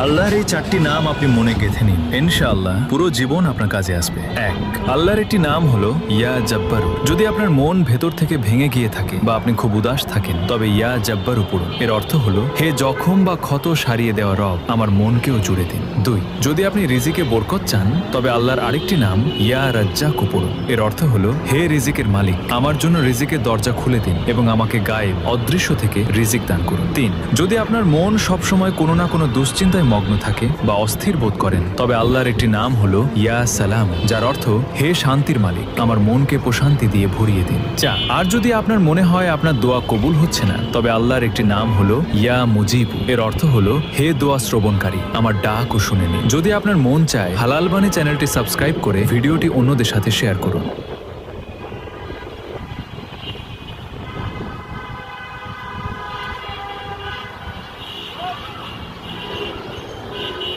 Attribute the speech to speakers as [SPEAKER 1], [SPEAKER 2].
[SPEAKER 1] আল্লাহর এই চারটি নাম আপনি মনে গেঁথে নিন, ইনশাআল্লাহ পুরো জীবন আপনার কাজে আসবে। এক, আল্লাহর একটি নাম হলো ইয়া জব্বারু। যদি আপনার মন ভেতর থেকে ভেঙে গিয়ে থাকে বা আপনি খুব উদাস থাকেন, তবে ইয়া জব্বারু পড়ুন। এর অর্থ হলো, হে জখম বা ক্ষত সারিয়ে দেওয়া রব, আমার মনকেও জুড়ে দিন। দুই, যদি আপনি রিজিকে বরকত চান, তবে আল্লাহর আরেকটি নাম ইয়া রাজ্জাকু পড়ুন। এর অর্থ হলো, হে রিজিকের মালিক, আমার জন্য রিজিকের দরজা খুলে দিন এবং আমাকে গায়েব অদৃশ্য থেকে রিজিক দান করুন। তিন, যদি আপনার মন সবসময় কোনো না কোনো দুশ্চিন্তায় মগ্ন থাকে বা অস্থির বোধ করেন, তবে আল্লাহর একটি নাম হলো ইয়া সালাম, যার অর্থ, হে শান্তির মালিক, আমার মনকে প্রশান্তি দিয়ে ভরিয়ে দিন। চার, আর যদি আপনার মনে হয় আপনার দোয়া কবুল হচ্ছে না, তবে আল্লাহর একটি নাম হলো ইয়া মুজিবু। এর অর্থ হলো, হে দোয়া শ্রবণকারী, আমার ডাকও শুনে নিন। যদি আপনার মন চায়, হালাল বাণী চ্যানেলটি সাবস্ক্রাইব করে ভিডিওটি অন্যদের সাথে শেয়ার করুন।